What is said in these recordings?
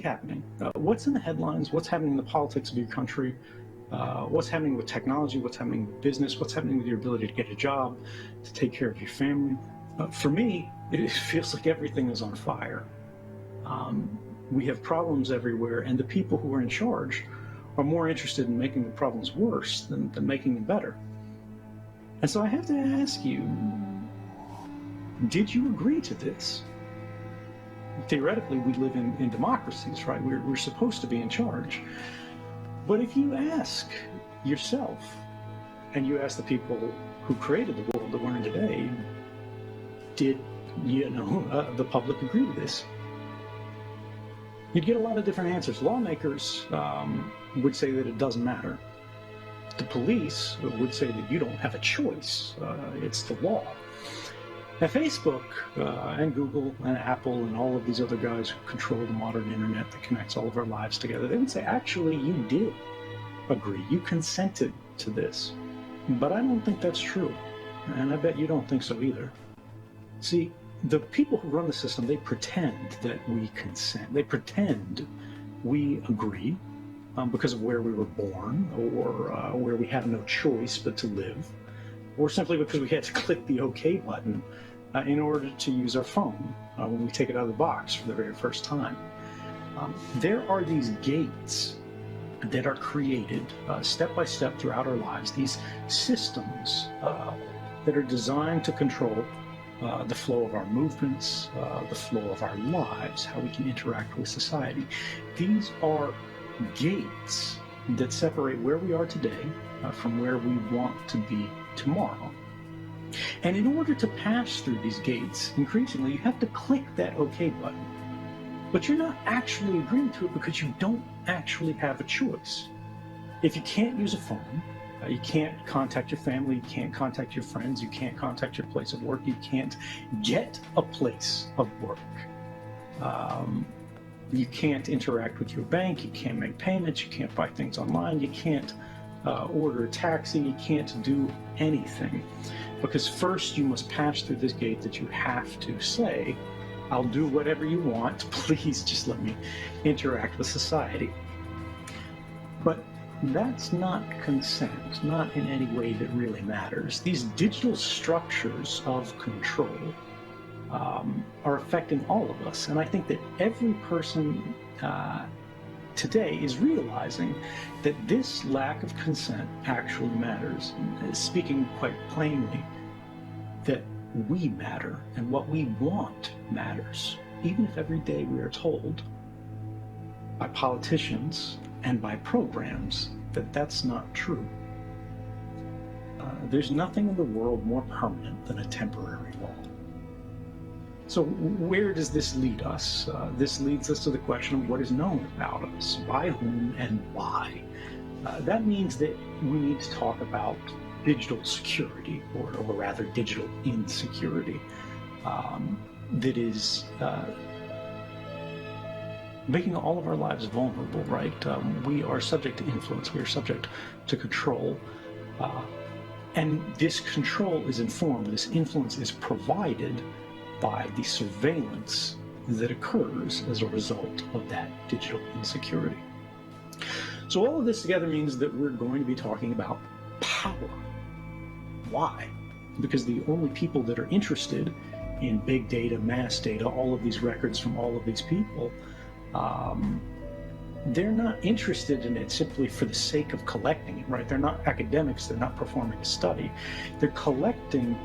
happening? What's in the headlines? What's happening in the politics of your country? What's happening with technology? What's happening with business? What's happening with your ability to get a job, to take care of your family? For me, it feels like everything is on fire. We have problems everywhere, and the people who are in charge are more interested in making the problems worse than making them better. And so I have to ask you, did you agree to this? Theoretically, we live in democracies, right? We're supposed to be in charge. But if you ask yourself, and you ask the people who created the world that we're in today, did the public agree to this? You'd get a lot of different answers. Lawmakers would say that it doesn't matter. The police would say that you don't have a choice. It's the law. Now, Facebook and Google and Apple and all of these other guys who control the modern internet that connects all of our lives together, they would say, actually, you did agree. You consented to this. But I don't think that's true. And I bet you don't think so either. See, the people who run the system, they pretend that we consent. They pretend we agree because of where we were born, or where we have no choice but to live, or simply because we had to click the OK button in order to use our phone when we take it out of the box for the very first time. There are these gates that are created step by step throughout our lives, these systems that are designed to control the flow of our movements, the flow of our lives, how we can interact with society. These are gates that separate where we are today from where we want to be tomorrow. And in order to pass through these gates, increasingly, you have to click that OK button. But you're not actually agreeing to it because you don't actually have a choice. If you can't use a phone, you can't contact your family, you can't contact your friends, you can't contact your place of work, you can't get a place of work. You can't interact with your bank, you can't make payments, you can't buy things online, you can't order a taxi, you can't do anything. Because first you must pass through this gate that you have to say, I'll do whatever you want, please just let me interact with society. But that's not consent, not in any way that really matters. These digital structures of control are affecting all of us. And I think that every person today is realizing that this lack of consent actually matters. Speaking quite plainly, that we matter and what we want matters, even if every day we are told by politicians and by programs that that's not true. There's nothing in the world more permanent than a temporary law. So where does this lead us? This leads us to the question of what is known about us, by whom and why. That means that we need to talk about digital security, or rather digital insecurity, that is making all of our lives vulnerable, right? We are subject to influence, we are subject to control, and this control is informed, this influence is provided by the surveillance that occurs as a result of that digital insecurity. So all of this together means that we're going to be talking about power. Why? Because the only people that are interested in big data, mass data, all of these records from all of these people, they're not interested in it simply for the sake of collecting it, right? They're not academics, they're not performing a study. They're collecting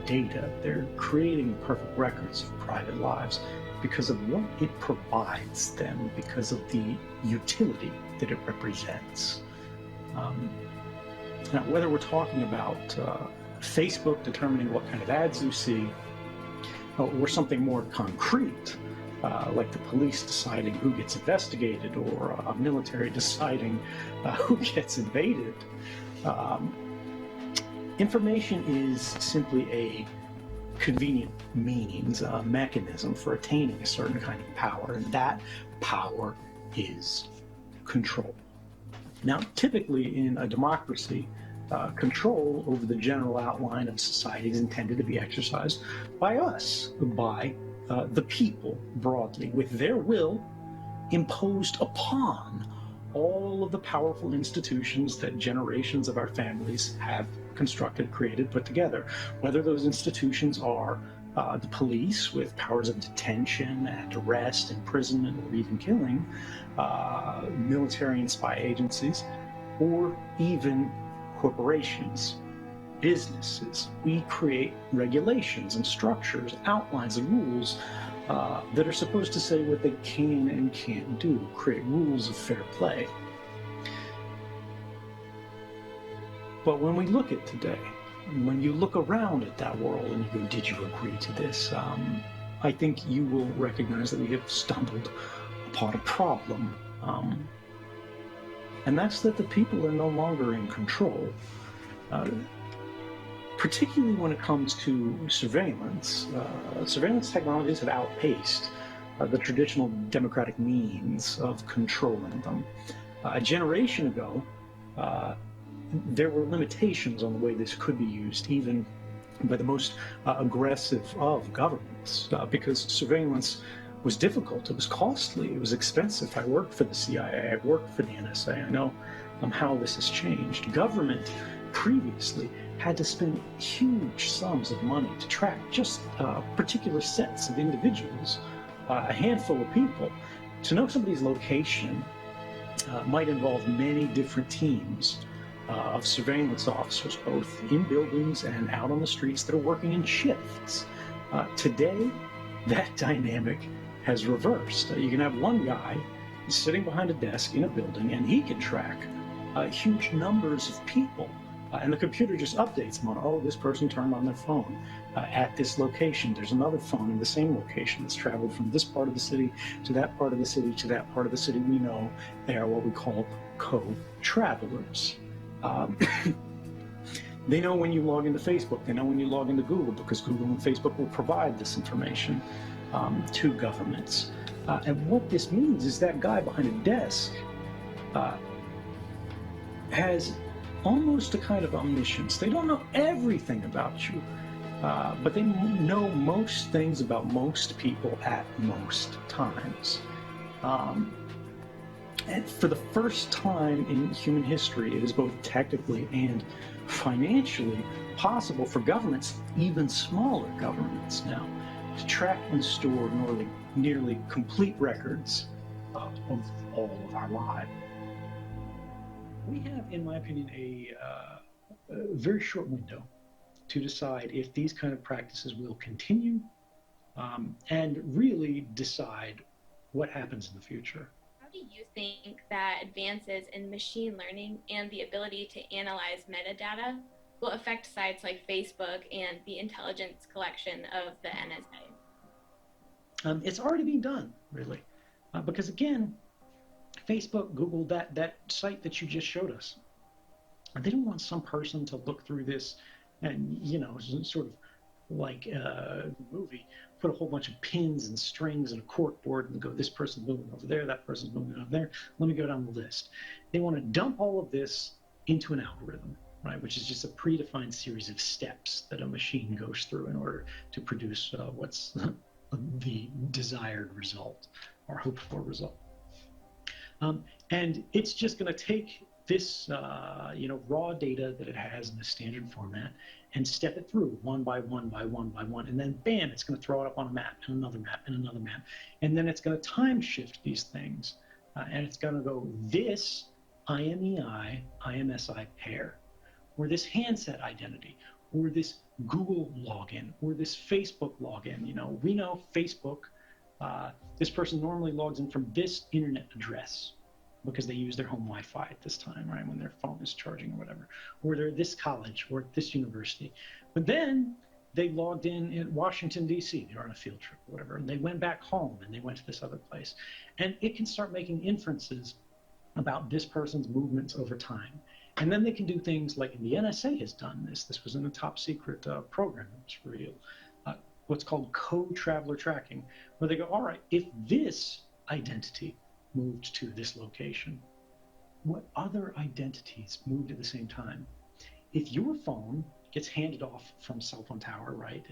data, they're creating perfect records of private lives because of what it provides them, because of the utility that it represents. Now, whether we're talking about Facebook determining what kind of ads you see, or something more concrete, like the police deciding who gets investigated, or a military deciding who gets invaded, information is simply a convenient means, a mechanism for attaining a certain kind of power, and that power is control. Now, typically in a democracy, control over the general outline of society is intended to be exercised by us, by the people broadly, with their will imposed upon all of the powerful institutions that generations of our families have constructed, created, put together. Whether those institutions are the police with powers of detention and arrest, imprisonment, or even killing, military and spy agencies, or even corporations, businesses. We create regulations and structures, outlines and rules that are supposed to say what they can and can't do, create rules of fair play. But when we look at today, when you look around at that world and you go, did you agree to this? I think you will recognize that we have stumbled upon a problem. And that's that the people are no longer in control. Particularly when it comes to surveillance. Surveillance technologies have outpaced the traditional democratic means of controlling them. A generation ago, there were limitations on the way this could be used, even by the most aggressive of governments, because surveillance was difficult, it was costly, it was expensive. I worked for the CIA, I worked for the NSA, I know how this has changed. Government previously had to spend huge sums of money to track just particular sets of individuals, a handful of people. To know somebody's location might involve many different teams of surveillance officers, both in buildings and out on the streets, that are working in shifts. Today, that dynamic has reversed. You can have one guy sitting behind a desk in a building, and he can track huge numbers of people. And the computer just updates them on, oh, this person turned on their phone at this location. There's another phone in the same location that's traveled from this part of the city to that part of the city to that part of the city. We know they are what we call co-travelers. They know when you log into Facebook. They know when you log into Google, because Google and Facebook will provide this information to governments. And what this means is that guy behind a desk has almost a kind of omniscience. They don't know everything about you, but they know most things about most people at most times. And for the first time in human history, it is both technically and financially possible for governments, even smaller governments now, to track and store nearly complete records of all of our lives. We have, in my opinion, a very short window to decide if these kind of practices will continue and really decide what happens in the future. How do you think that advances in machine learning and the ability to analyze metadata will affect sites like Facebook and the intelligence collection of the NSA? It's already being done, really, because again, Facebook, Google, that site that you just showed us, they don't want some person to look through this and, sort of like a movie, put a whole bunch of pins and strings and a cork board and go, this person's moving over there, that person's moving over there, let me go down the list. They want to dump all of this into an algorithm, right, which is just a predefined series of steps that a machine goes through in order to produce what's the desired result or hoped for result. And it's just going to take this, raw data that it has in the standard format and step it through one by one by one by one. And then, bam, it's going to throw it up on a map and another map and another map. And then it's going to time shift these things. And it's going to go, this IMEI, IMSI pair, or this handset identity, or this Google login, or this Facebook login. We know Facebook, this person normally logs in from this internet address because they use their home Wi-Fi at this time, right, when their phone is charging or whatever, or they're at this college or at this university. But then they logged in Washington, D.C. They were on a field trip or whatever, and they went back home and they went to this other place. And it can start making inferences about this person's movements over time. And then they can do things like, and the NSA has done this. This was in a top secret program that was for real. What's called co-traveler tracking, where they go, all right, if this identity moved to this location, what other identities moved at the same time? If your phone gets handed off from a cell phone tower, right,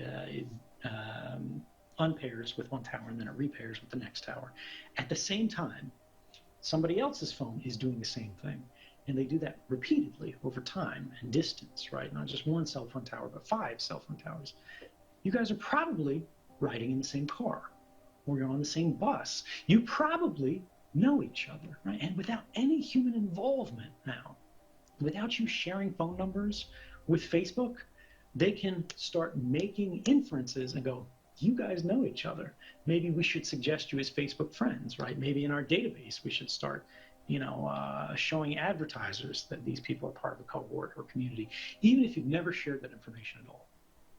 unpairs with one tower and then it repairs with the next tower. At the same time, somebody else's phone is doing the same thing. And they do that repeatedly over time and distance, right? Not just one cell phone tower, but 5 cell phone towers. You guys are probably riding in the same car, or you're on the same bus. You probably know each other, right? And without any human involvement now, without you sharing phone numbers with Facebook, they can start making inferences and go, you guys know each other. Maybe we should suggest you as Facebook friends, right? Maybe in our database we should start, showing advertisers that these people are part of a cohort or community, even if you've never shared that information at all.